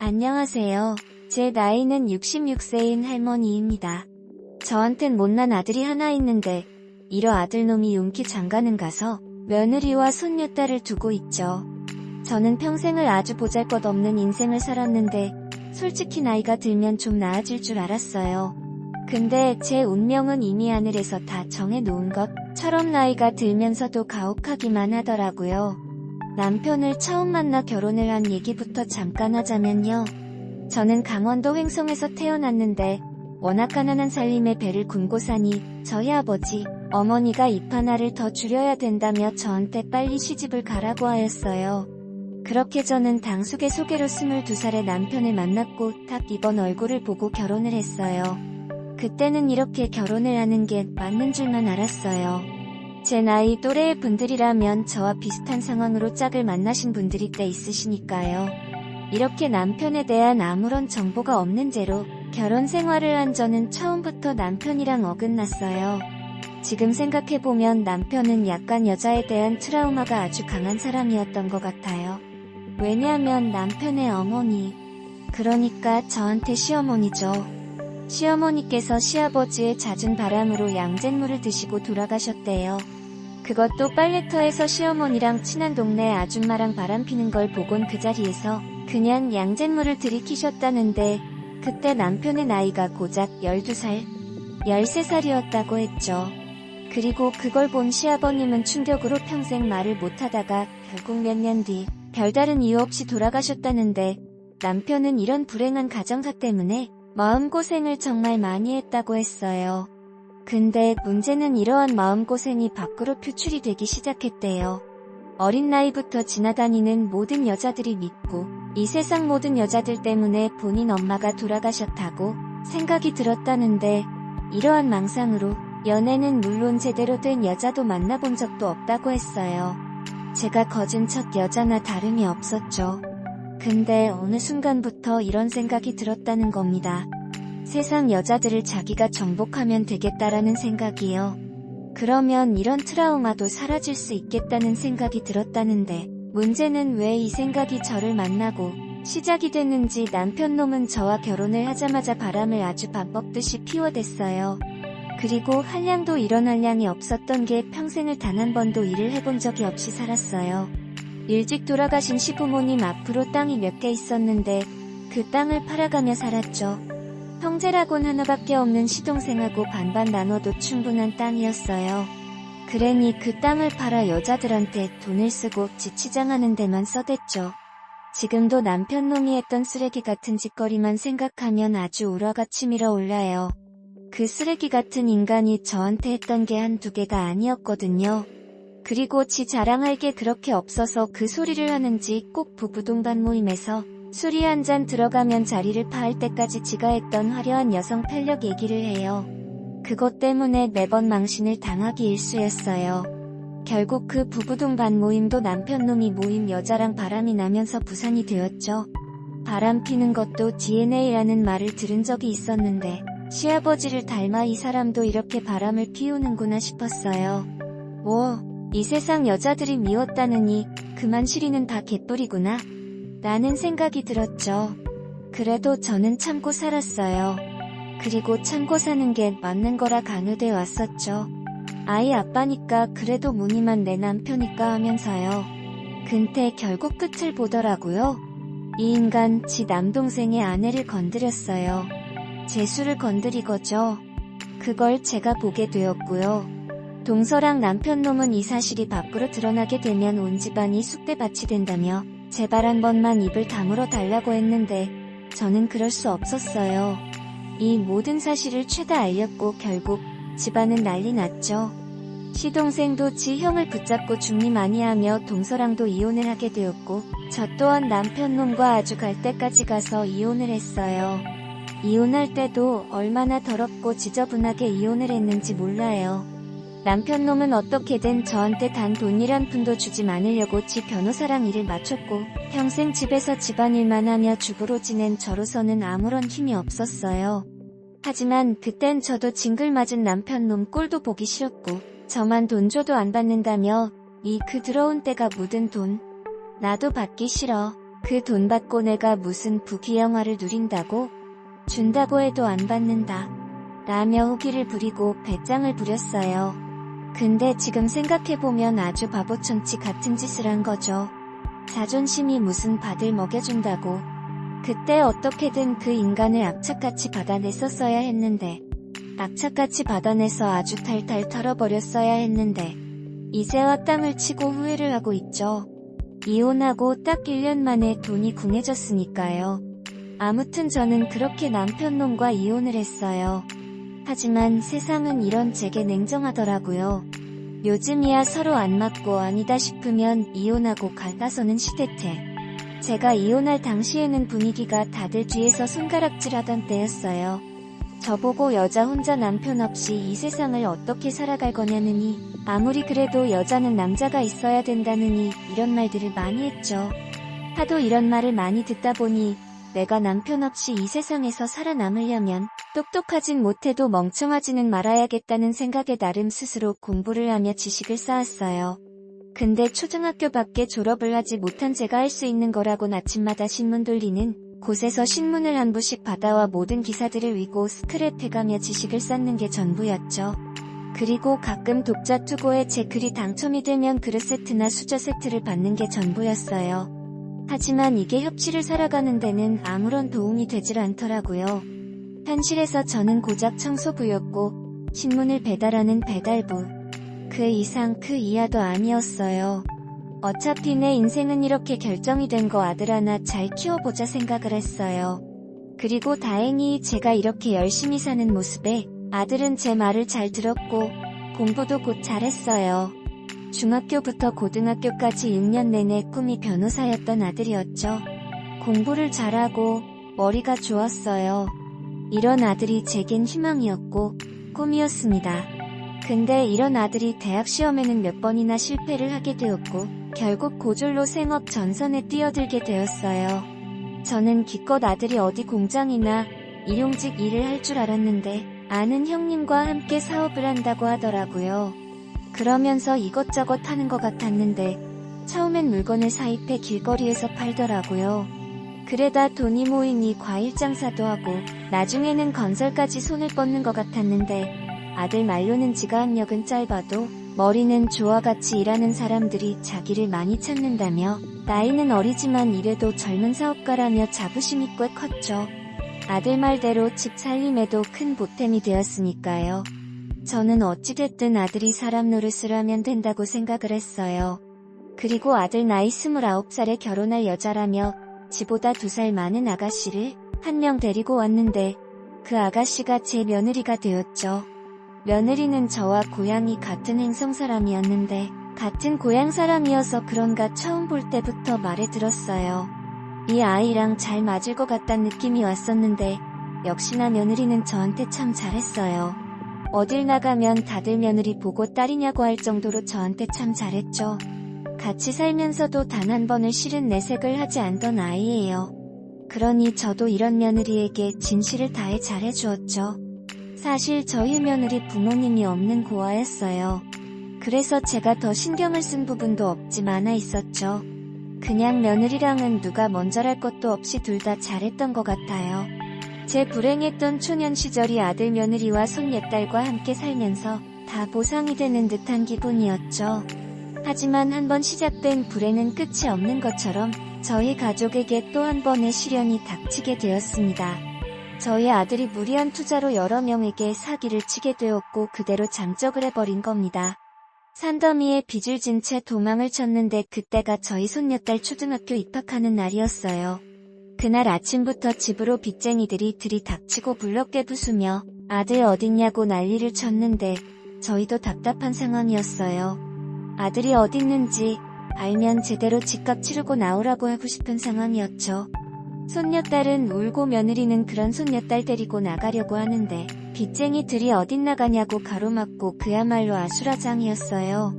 안녕하세요. 제 나이는 66세인 할머니입니다. 저한텐 못난 아들이 하나 있는데 이러 아들놈이 용기 장가는 가서 며느리와 손녀딸을 두고 있죠. 저는 평생을 아주 보잘것없는 인생을 살았는데 솔직히 나이가 들면 좀 나아질 줄 알았어요. 근데 제 운명은 이미 하늘에서 다 정해놓은 것처럼 나이가 들면서도 가혹하기만 하더라고요. 남편을 처음 만나 결혼을 한 얘기부터 잠깐 하자면요. 저는 강원도 횡성에서 태어났는데 워낙 가난한 살림에 배를 굶고 사니 저희 아버지, 어머니가 입 하나를 더 줄여야 된다며 저한테 빨리 시집을 가라고 하였어요. 그렇게 저는 당숙의 소개로 22살의 남편을 만났고 다 비번 얼굴을 보고 결혼을 했어요. 그때는 이렇게 결혼을 하는 게 맞는 줄만 알았어요. 제 나이 또래의 분들이라면 저와 비슷한 상황으로 짝을 만나신 분들이 꽤 있으시니까요. 이렇게 남편에 대한 아무런 정보가 없는 채로 결혼 생활을 한 저는 처음부터 남편이랑 어긋났어요. 지금 생각해보면 남편은 약간 여자에 대한 트라우마가 아주 강한 사람이었던 것 같아요. 왜냐하면 남편의 어머니, 그러니까 저한테 시어머니죠. 시어머니께서 시아버지의 잦은 바람으로 양잿물을 드시고 돌아가셨대요. 그것도 빨래터에서 시어머니랑 친한 동네 아줌마랑 바람피는 걸 보곤 그 자리에서 그냥 양잿물을 들이키셨다는데 그때 남편의 나이가 고작 12살, 13살이었다고 했죠. 그리고 그걸 본 시아버님은 충격으로 평생 말을 못하다가 결국 몇 년 뒤 별다른 이유 없이 돌아가셨다는데 남편은 이런 불행한 가정사 때문에 마음고생을 정말 많이 했다고 했어요. 근데 문제는 이러한 마음고생이 밖으로 표출이 되기 시작했대요. 어린 나이부터 지나다니는 모든 여자들이 믿고 이 세상 모든 여자들 때문에 본인 엄마가 돌아가셨다고 생각이 들었다는데 이러한 망상으로 연애는 물론 제대로 된 여자도 만나본 적도 없다고 했어요. 제가 거진 첫 여자나 다름이 없었죠. 근데 어느 순간부터 이런 생각이 들었다는 겁니다. 세상 여자들을 자기가 정복하면 되겠다라는 생각이요. 그러면 이런 트라우마도 사라질 수 있겠다는 생각이 들었다는데 문제는 왜 이 생각이 저를 만나고 시작이 됐는지 남편놈은 저와 결혼을 하자마자 바람을 아주 밥 먹듯이 피워댔어요. 그리고 한량도 이런 한량이 없었던 게 평생을 단 한 번도 일을 해본 적이 없이 살았어요. 일찍 돌아가신 시부모님 앞으로 땅이 몇 개 있었는데 그 땅을 팔아가며 살았죠. 형제라곤 하나밖에 없는 시동생하고 반반 나눠도 충분한 땅이었어요. 그러니 그 땅을 팔아 여자들한테 돈을 쓰고 지치장하는 데만 써댔죠. 지금도 남편놈이 했던 쓰레기 같은 짓거리만 생각하면 아주 우라가 치밀어 올라요. 그 쓰레기 같은 인간이 저한테 했던 게 한두 개가 아니었거든요. 그리고 지 자랑할 게 그렇게 없어서 그 소리를 하는지 꼭 부부동반 모임에서 술이 한 잔 들어가면 자리를 파할 때까지 지가 했던 화려한 여성 편력 얘기를 해요. 그것 때문에 매번 망신을 당하기 일쑤였어요. 결국 그 부부동반 모임도 남편놈이 모임 여자랑 바람이 나면서 부산이 되었죠. 바람 피는 것도 DNA라는 말을 들은 적이 있었는데 시아버지를 닮아 이 사람도 이렇게 바람을 피우는구나 싶었어요. 이 세상 여자들이 미웠다느니 그만 시리는 다 개뿔이구나 라는 생각이 들었죠. 그래도 저는 참고 살았어요. 그리고 참고 사는 게 맞는 거라 강요돼 왔었죠. 아이 아빠니까 그래도 무늬만 내 남편이니까 하면서요. 근데 결국 끝을 보더라고요. 이 인간 지 남동생의 아내를 건드렸어요. 재수를 건드리거죠. 그걸 제가 보게 되었고요. 동서랑 남편놈은 이 사실이 밖으로 드러나게 되면 온 집안이 쑥대밭이 된다며 제발 한 번만 입을 다물어 달라고 했는데 저는 그럴 수 없었어요. 이 모든 사실을 죄다 알렸고 결국 집안은 난리 났죠. 시동생도 지 형을 붙잡고 중리많이하며 동서랑도 이혼을 하게 되었고 저 또한 남편놈과 아주 갈 때까지 가서 이혼을 했어요. 이혼할 때도 얼마나 더럽고 지저분하게 이혼을 했는지 몰라요. 남편놈은 어떻게든 저한테 단 돈 1푼도 주지 않으려고 지 변호사랑 일을 맞췄고 평생 집에서 집안일만 하며 주부로 지낸 저로서는 아무런 힘이 없었어요. 하지만 그땐 저도 징글맞은 남편놈 꼴도 보기 싫었고 저만 돈 줘도 안 받는다며 그 더러운 때가 묻은 돈 나도 받기 싫어 그 돈 받고 내가 무슨 부귀영화를 누린다고? 준다고 해도 안 받는다. 라며 후기를 부리고 배짱을 부렸어요. 근데 지금 생각해보면 아주 바보촌치 같은 짓을 한 거죠. 자존심이 무슨 밥을 먹여준다고. 그때 어떻게든 그 인간을 악착같이 받아냈었어야 했는데, 악착같이 받아내서 아주 탈탈 털어버렸어야 했는데, 이제와 땅을 치고 후회를 하고 있죠. 이혼하고 딱 1년 만에 돈이 궁해졌으니까요. 아무튼 저는 그렇게 남편놈과 이혼을 했어요. 하지만 세상은 이런 제게 냉정하더라고요. 요즘이야 서로 안 맞고 아니다 싶으면 이혼하고 갈라서는 시대태. 제가 이혼할 당시에는 분위기가 다들 뒤에서 손가락질하던 때였어요. 저보고 여자 혼자 남편 없이 이 세상을 어떻게 살아갈 거냐느니, 아무리 그래도 여자는 남자가 있어야 된다느니 이런 말들을 많이 했죠. 하도 이런 말을 많이 듣다 보니 내가 남편 없이 이 세상에서 살아남으려면 똑똑하진 못해도 멍청하지는 말아야겠다는 생각에 나름 스스로 공부를 하며 지식을 쌓았어요. 근데 초등학교밖에 졸업을 하지 못한 제가 할 수 있는 거라곤 아침마다 신문 돌리는 곳에서 신문을 한 부씩 받아와 모든 기사들을 위고 스크랩해가며 지식을 쌓는 게 전부였죠. 그리고 가끔 독자 투고에 제 글이 당첨이 되면 그릇 세트나 수저 세트를 받는 게 전부였어요. 하지만 이게 협치를 살아가는 데는 아무런 도움이 되질 않더라고요. 현실에서 저는 고작 청소부였고 신문을 배달하는 배달부. 그 이상 그 이하도 아니었어요. 어차피 내 인생은 이렇게 결정이 된 거 아들 하나 잘 키워보자 생각을 했어요. 그리고 다행히 제가 이렇게 열심히 사는 모습에 아들은 제 말을 잘 들었고 공부도 곧 잘했어요. 중학교부터 고등학교까지 6년 내내 꿈이 변호사였던 아들이었죠. 공부를 잘하고 머리가 좋았어요. 이런 아들이 제겐 희망이었고 꿈이었습니다. 근데 이런 아들이 대학 시험에는 몇 번이나 실패를 하게 되었고 결국 고졸로 생업 전선에 뛰어들게 되었어요. 저는 기껏 아들이 어디 공장이나 일용직 일을 할 줄 알았는데 아는 형님과 함께 사업을 한다고 하더라고요. 그러면서 이것저것 하는 것 같았는데 처음엔 물건을 사입해 길거리에서 팔더라고요. 그래다 돈이 모이니 과일 장사도 하고 나중에는 건설까지 손을 뻗는 것 같았는데 아들 말로는 지가학력은 짧아도 머리는 좋아 같이 일하는 사람들이 자기를 많이 찾는다며 나이는 어리지만 이래도 젊은 사업가라며 자부심이 꽤 컸죠. 아들 말대로 집 살림에도 큰 보탬이 되었으니까요. 저는 어찌됐든 아들이 사람 노릇을 하면 된다고 생각을 했어요. 그리고 아들 나이 29살에 결혼할 여자라며 지보다 2살 많은 아가씨를 한 명 데리고 왔는데 그 아가씨가 제 며느리가 되었죠. 며느리는 저와 고향이 같은 행성 사람이었는데 같은 고향 사람이어서 그런가 처음 볼 때부터 말해 들었어요. 이 아이랑 잘 맞을 것 같다는 느낌이 왔었는데 역시나 며느리는 저한테 참 잘했어요. 어딜 나가면 다들 며느리 보고 딸이냐고 할 정도로 저한테 참 잘했죠. 같이 살면서도 단 한 번을 싫은 내색을 하지 않던 아이예요. 그러니 저도 이런 며느리에게 진실을 다해 잘해주었죠. 사실 저희 며느리 부모님이 없는 고아였어요. 그래서 제가 더 신경을 쓴 부분도 없지 않아 있었죠. 그냥 며느리랑은 누가 먼저랄 것도 없이 둘 다 잘했던 것 같아요. 제 불행했던 초년 시절이 아들 며느리와 손녀딸과 함께 살면서 다 보상이 되는 듯한 기분이었죠. 하지만 한번 시작된 불행은 끝이 없는 것처럼 저희 가족에게 또 한 번의 시련이 닥치게 되었습니다. 저희 아들이 무리한 투자로 여러 명에게 사기를 치게 되었고 그대로 잠적을 해버린 겁니다. 산더미에 빚을 진 채 도망을 쳤는데 그때가 저희 손녀딸 초등학교 입학하는 날이었어요. 그날 아침부터 집으로 빚쟁이들이 들이닥치고 불렀게 부수며 아들 어딨냐고 난리를 쳤는데 저희도 답답한 상황이었어요. 아들이 어딨는지 알면 제대로 집값 치르고 나오라고 하고 싶은 상황이었죠. 손녀딸은 울고 며느리는 그런 손녀딸 데리고 나가려고 하는데 빚쟁이들이 어딘 나가냐고 가로막고 그야말로 아수라장이었어요.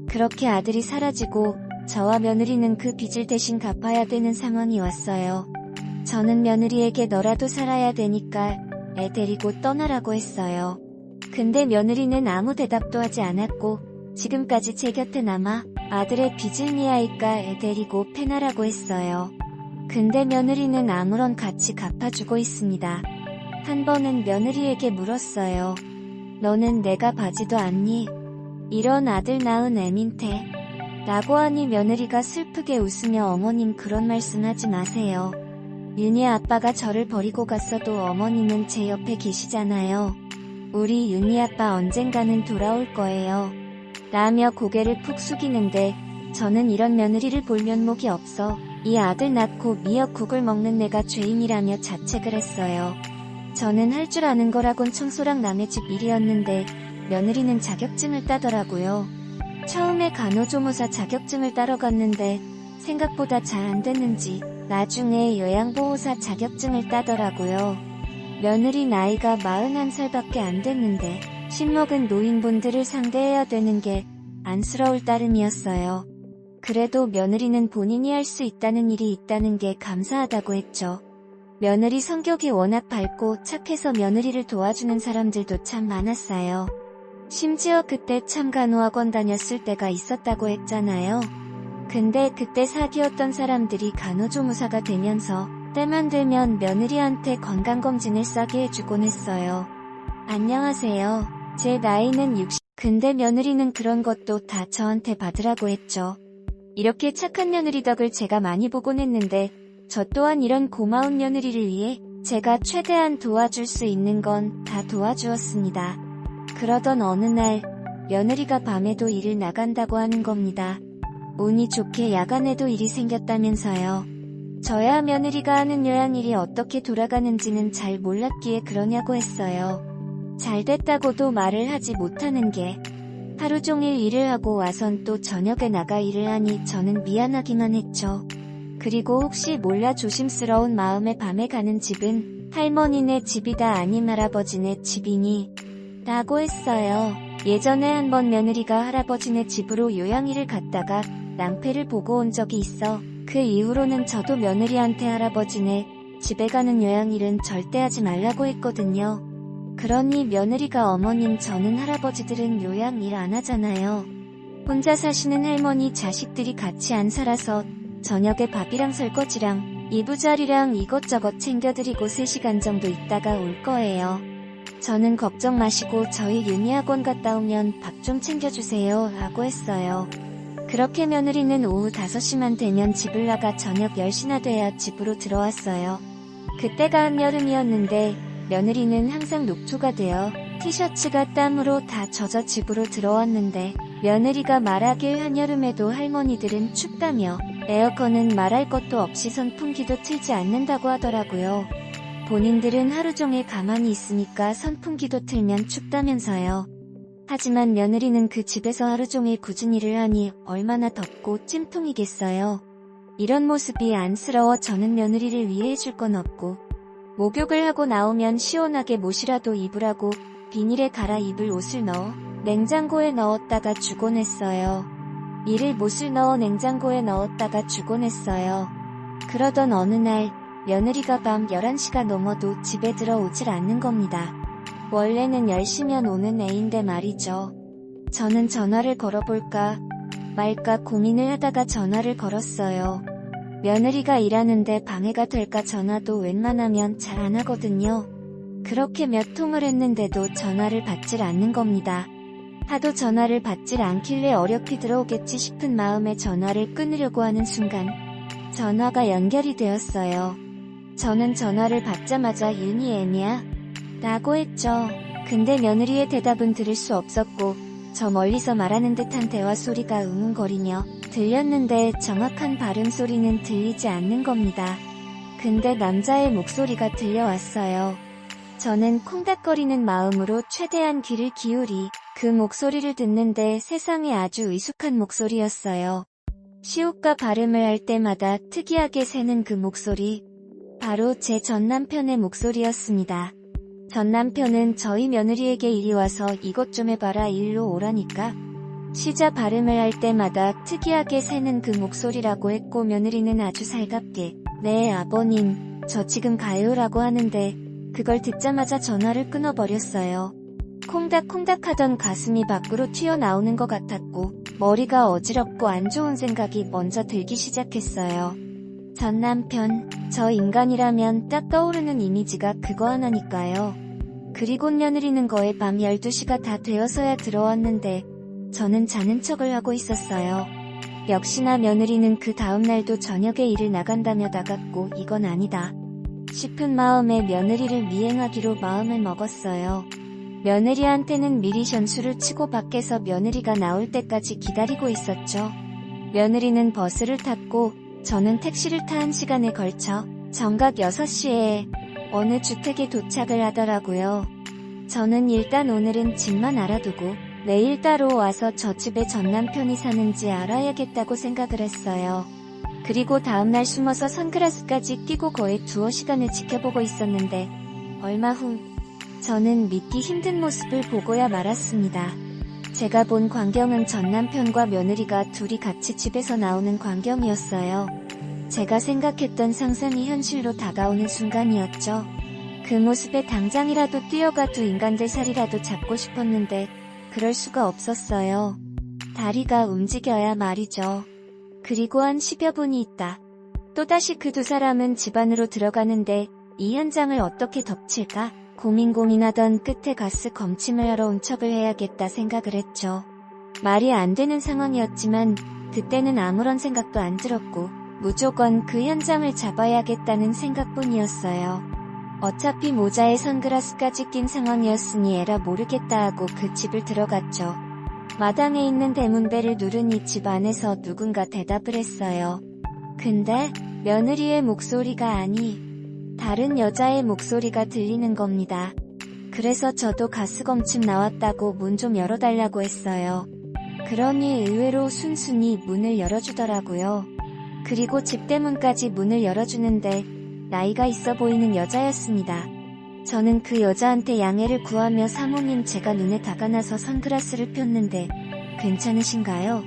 그렇게 아들이 사라지고 저와 며느리는 그 빚을 대신 갚아야 되는 상황이 왔어요. 저는 며느리에게 너라도 살아야 되니까 애 데리고 떠나라고 했어요. 근데 며느리는 아무 대답도 하지 않았고 지금까지 제 곁에 남아 아들의 빚을 미아이까 애 데리고 패나라고 했어요. 근데 며느리는 아무런 같이 갚아주고 있습니다. 한 번은 며느리에게 물었어요. 너는 내가 봐지도 않니? 이런 아들 낳은 애민테. 라고 하니 며느리가 슬프게 웃으며 어머님 그런 말씀 하지 마세요. 윤희 아빠가 저를 버리고 갔어도 어머님은 제 옆에 계시잖아요. 우리 윤희 아빠 언젠가는 돌아올 거예요. 라며 고개를 푹 숙이는데 저는 이런 며느리를 볼 면목이 없어 이 아들 낳고 미역국을 먹는 내가 죄인이라며 자책을 했어요. 저는 할 줄 아는 거라곤 청소랑 남의 집 일이었는데 며느리는 자격증을 따더라고요. 처음에 간호조무사 자격증을 따러 갔는데 생각보다 잘 안 됐는지 나중에 요양보호사 자격증을 따더라고요. 며느리 나이가 41살밖에 안 됐는데 신먹은 노인분들을 상대해야 되는 게 안쓰러울 따름이었어요. 그래도 며느리는 본인이 할 수 있다는 일이 있다는 게 감사하다고 했죠. 며느리 성격이 워낙 밝고 착해서 며느리를 도와주는 사람들도 참 많았어요. 심지어 그때 참 간호학원 다녔을 때가 있었다고 했잖아요. 근데 그때 사귀었던 사람들이 간호조무사가 되면서 때만 되면 며느리한테 건강검진을 싸게 해주곤 했어요. 안녕하세요. 제 나이는 60. 근데 며느리는 그런 것도 다 저한테 받으라고 했죠. 이렇게 착한 며느리 덕을 제가 많이 보곤 했는데 저 또한 이런 고마운 며느리를 위해 제가 최대한 도와줄 수 있는 건 다 도와주었습니다. 그러던 어느 날 며느리가 밤에도 일을 나간다고 하는 겁니다. 운이 좋게 야간에도 일이 생겼다면서요. 저야 며느리가 하는 요양일이 어떻게 돌아가는지는 잘 몰랐기에 그러냐고 했어요. 잘 됐다고도 말을 하지 못하는 게 하루 종일 일을 하고 와선 또 저녁에 나가 일을 하니 저는 미안하기만 했죠. 그리고 혹시 몰라 조심스러운 마음에 밤에 가는 집은 할머니네 집이다 아님 할아버지네 집이니? 라고 했어요. 예전에 한번 며느리가 할아버지네 집으로 요양일을 갔다가 낭패를 보고 온 적이 있어 그 이후로는 저도 며느리한테 할아버지네 집에 가는 요양일은 절대 하지 말라고 했거든요. 그러니 며느리가 어머님 저는 할아버지들은 요양일 안 하잖아요. 혼자 사시는 할머니 자식들이 같이 안 살아서 저녁에 밥이랑 설거지랑 이부자리랑 이것저것 챙겨드리고 3시간 정도 있다가 올 거예요. 저는 걱정 마시고 저희 윤희학원 갔다 오면 밥 좀 챙겨주세요 라고 했어요. 그렇게 며느리는 오후 5시만 되면 집을 나가 저녁 10시나 돼야 집으로 들어왔어요. 그때가 한여름이었는데 며느리는 항상 녹초가 되어 티셔츠가 땀으로 다 젖어 집으로 들어왔는데 며느리가 말하길 한여름에도 할머니들은 춥다며 에어컨은 말할 것도 없이 선풍기도 틀지 않는다고 하더라고요. 본인들은 하루 종일 가만히 있으니까 선풍기도 틀면 춥다면서요. 하지만 며느리는 그 집에서 하루 종일 꾸준히 일을 하니 얼마나 덥고 찜통이겠어요. 이런 모습이 안쓰러워 저는 며느리를 위해 해줄 건 없고 목욕을 하고 나오면 시원하게 못이라도 입으라고 비닐에 갈아입을 옷을 넣어 냉장고에 넣었다가 주곤 했어요. 이를 못을 넣어 냉장고에 넣었다가 주곤 했어요. 그러던 어느 날 며느리가 밤 11시가 넘어도 집에 들어오질 않는 겁니다. 원래는 10시면 오는 애인데 말이죠. 저는 전화를 걸어볼까 말까 고민을 하다가 전화를 걸었어요. 며느리가 일하는데 방해가 될까 전화도 웬만하면 잘 안 하거든요. 그렇게 몇 통을 했는데도 전화를 받질 않는 겁니다. 하도 전화를 받질 않길래 어렵게 들어오겠지 싶은 마음에 전화를 끊으려고 하는 순간 전화가 연결이 되었어요. 저는 전화를 받자마자 윤희 애미야? 라고 했죠. 근데 며느리의 대답은 들을 수 없었고 저 멀리서 말하는 듯한 대화 소리가 응응거리며 들렸는데 정확한 발음 소리는 들리지 않는 겁니다. 근데 남자의 목소리가 들려왔어요. 저는 콩닥거리는 마음으로 최대한 귀를 기울이 그 목소리를 듣는데 세상에 아주 의숙한 목소리였어요. 시옷과 발음을 할 때마다 특이하게 새는 그 목소리. 바로 제 전남편의 목소리였습니다. 전남편은 저희 며느리에게 이리 와서 이것 좀 해봐라 일로 오라니까. 시자 발음을 할 때마다 특이하게 새는 그 목소리라고 했고 며느리는 아주 살갑게 네 아버님 저 지금 가요라고 하는데 그걸 듣자마자 전화를 끊어버렸어요. 콩닥콩닥 하던 가슴이 밖으로 튀어나오는 것 같았고 머리가 어지럽고 안 좋은 생각이 먼저 들기 시작했어요. 전 남편, 저 인간이라면 딱 떠오르는 이미지가 그거 하나니까요. 그리고 며느리는 거의 밤 12시가 다 되어서야 들어왔는데 저는 자는 척을 하고 있었어요. 역시나 며느리는 그 다음날도 저녁에 일을 나간다며 나갔고 이건 아니다 싶은 마음에 며느리를 미행하기로 마음을 먹었어요. 며느리한테는 미리 전수를 치고 밖에서 며느리가 나올 때까지 기다리고 있었죠. 며느리는 버스를 탔고 저는 택시를 탄 시간에 걸쳐 정각 6시에 어느 주택에 도착을 하더라고요. 저는 일단 오늘은 집만 알아두고 내일 따로 와서 저 집에 전 남편이 사는지 알아야겠다고 생각을 했어요. 그리고 다음날 숨어서 선글라스까지 끼고 거의 두어 시간을 지켜보고 있었는데 얼마 후 저는 믿기 힘든 모습을 보고야 말았습니다. 제가 본 광경은 전 남편과 며느리가 둘이 같이 집에서 나오는 광경이었어요. 제가 생각했던 상상이 현실로 다가오는 순간이었죠. 그 모습에 당장이라도 뛰어가 두 인간들 살이라도 잡고 싶었는데 그럴 수가 없었어요. 다리가 움직여야 말이죠. 그리고 한 10여 분이 있다. 또다시 그 두 사람은 집 안으로 들어가는데 이 현장을 어떻게 덮칠까? 고민하던 끝에 가스 검침을 하러 온 척을 해야겠다 생각을 했죠. 말이 안 되는 상황이었지만 그때는 아무런 생각도 안 들었고 무조건 그 현장을 잡아야겠다는 생각뿐이었어요. 어차피 모자에 선글라스까지 낀 상황이었으니 에라 모르겠다 하고 그 집을 들어갔죠. 마당에 있는 대문배를 누르니 집 안에서 누군가 대답을 했어요. 근데 며느리의 목소리가 아니 다른 여자의 목소리가 들리는 겁니다. 그래서 저도 가스검침 나왔다고 문 좀 열어달라고 했어요. 그러니 의외로 순순히 문을 열어주더라고요. 그리고 집대문까지 문을 열어주는데 나이가 있어 보이는 여자였습니다. 저는 그 여자한테 양해를 구하며 사모님 제가 눈에 다가나서 선글라스를 폈는데 괜찮으신가요?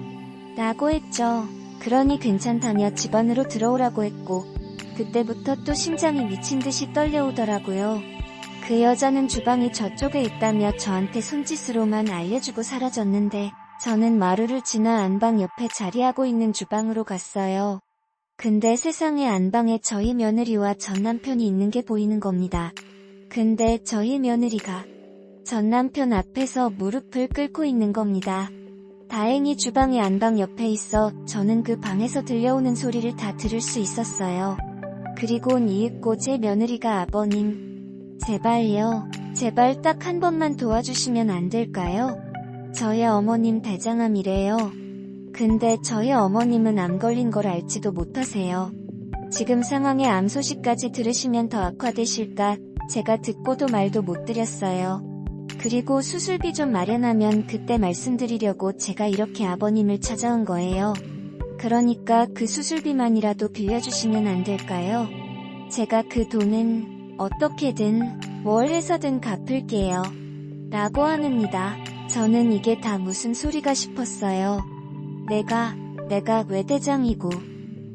라고 했죠. 그러니 괜찮다며 집 안으로 들어오라고 했고 그때부터 또 심장이 미친듯이 떨려오더라고요. 그 여자는 주방이 저쪽에 있다며 저한테 손짓으로만 알려주고 사라졌는데 저는 마루를 지나 안방 옆에 자리하고 있는 주방으로 갔어요. 근데 세상에 안방에 저희 며느리와 전 남편이 있는 게 보이는 겁니다. 근데 저희 며느리가 전 남편 앞에서 무릎을 꿇고 있는 겁니다. 다행히 주방이 안방 옆에 있어 저는 그 방에서 들려오는 소리를 다 들을 수 있었어요. 그리곤 이윽고 제 며느리가 아버님, 제발요. 제발 딱 한 번만 도와주시면 안 될까요? 저희 어머님 대장암이래요. 근데 저희 어머님은 암 걸린 걸 알지도 못하세요. 지금 상황에 암 소식까지 들으시면 더 악화되실까 제가 듣고도 말도 못 드렸어요. 그리고 수술비 좀 마련하면 그때 말씀드리려고 제가 이렇게 아버님을 찾아온 거예요. 그러니까 그 수술비만이라도 빌려주시면 안 될까요? 제가 그 돈은 어떻게든 뭘 해서든 갚을게요. 라고 하는니다. 저는 이게 다 무슨 소리가 싶었어요. 내가 왜 대장이고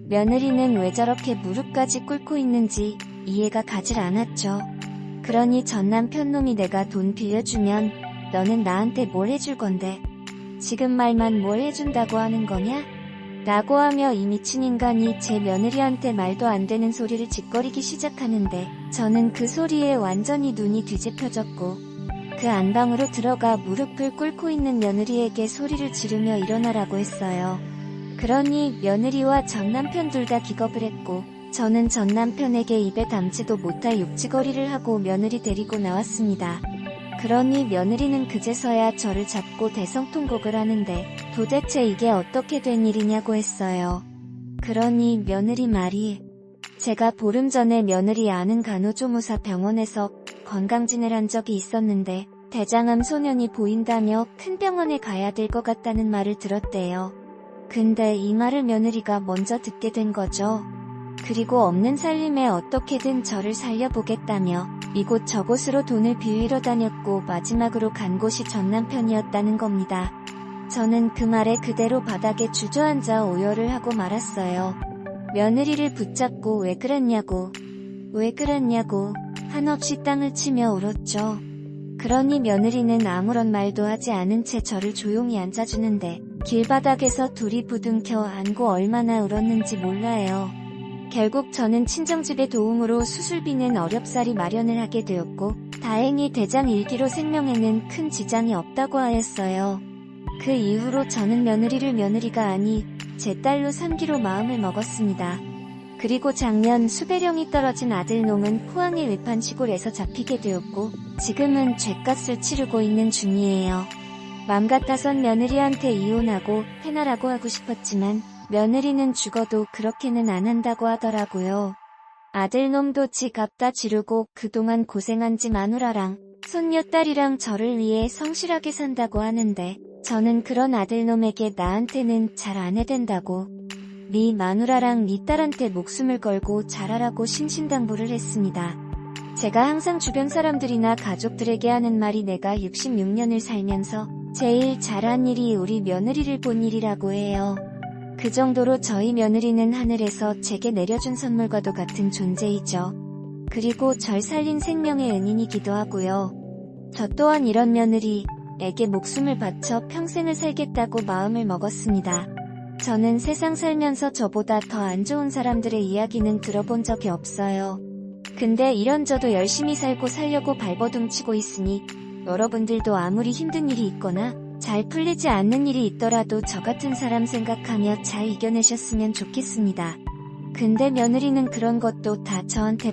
며느리는 왜 저렇게 무릎까지 꿇고 있는지 이해가 가질 않았죠. 그러니 전 남편 놈이 내가 돈 빌려주면 너는 나한테 뭘 해줄 건데 지금 말만 뭘 해준다고 하는 거냐? 라고 하며 이 미친 인간이 제 며느리한테 말도 안 되는 소리를 짓거리기 시작하는데 저는 그 소리에 완전히 눈이 뒤집혀졌고 그 안방으로 들어가 무릎을 꿇고 있는 며느리에게 소리를 지르며 일어나라고 했어요. 그러니 며느리와 전 남편 둘 다 기겁을 했고 저는 전 남편에게 입에 담지도 못할 욕지거리를 하고 며느리 데리고 나왔습니다. 그러니 며느리는 그제서야 저를 잡고 대성통곡을 하는데 도대체 이게 어떻게 된 일이냐고 했어요. 그러니 며느리 말이 제가 보름 전에 며느리 아는 간호조무사 병원에서 건강진을 한 적이 있었는데 대장암 소년이 보인다며 큰 병원에 가야 될 것 같다는 말을 들었대요. 근데 이 말을 며느리가 먼저 듣게 된 거죠. 그리고 없는 살림에 어떻게든 저를 살려보겠다며 이곳 저곳으로 돈을 빌리러 다녔고 마지막으로 간 곳이 전 남편이었다는 겁니다. 저는 그 말에 그대로 바닥에 주저앉아 오열을 하고 말았어요. 며느리를 붙잡고 왜 그랬냐고 한없이 땅을 치며 울었죠. 그러니 며느리는 아무런 말도 하지 않은 채 저를 조용히 앉아주는데 길바닥에서 둘이 부둥켜 안고 얼마나 울었는지 몰라요. 결국 저는 친정집의 도움으로 수술비는 어렵사리 마련을 하게 되었고 다행히 대장 1기로 생명에는 큰 지장이 없다고 하였어요. 그 이후로 저는 며느리를 며느리가 아니 제 딸로 3기로 마음을 먹었습니다. 그리고 작년 수배령이 떨어진 아들놈은 포항의 외판 시골에서 잡히게 되었고 지금은 죗값을 치르고 있는 중이에요. 맘 같아선 며느리한테 이혼하고 해나라고 하고 싶었지만 며느리는 죽어도 그렇게는 안 한다고 하더라고요. 아들놈도 지 값 다 지르고 그동안 고생한 지 마누라랑 손녀딸이랑 저를 위해 성실하게 산다고 하는데 저는 그런 아들놈에게 나한테는 잘 안 해댄다고 네 마누라랑 네 딸한테 목숨을 걸고 잘하라고 신신당부를 했습니다. 제가 항상 주변 사람들이나 가족들에게 하는 말이 내가 66년을 살면서 제일 잘한 일이 우리 며느리를 본 일이라고 해요. 그 정도로 저희 며느리는 하늘에서 제게 내려준 선물과도 같은 존재이죠. 그리고 절 살린 생명의 은인이기도 하고요. 저 또한 이런 며느리에게 목숨을 바쳐 평생을 살겠다고 마음을 먹었습니다. 저는 세상 살면서 저보다 더 안 좋은 사람들의 이야기는 들어본 적이 없어요. 근데 이런 저도 열심히 살고 살려고 발버둥치고 있으니 여러분들도 아무리 힘든 일이 있거나 잘 풀리지 않는 일이 있더라도 저 같은 사람 생각하며 잘 이겨내셨으면 좋겠습니다. 근데 며느리는 그런 것도 다 저한테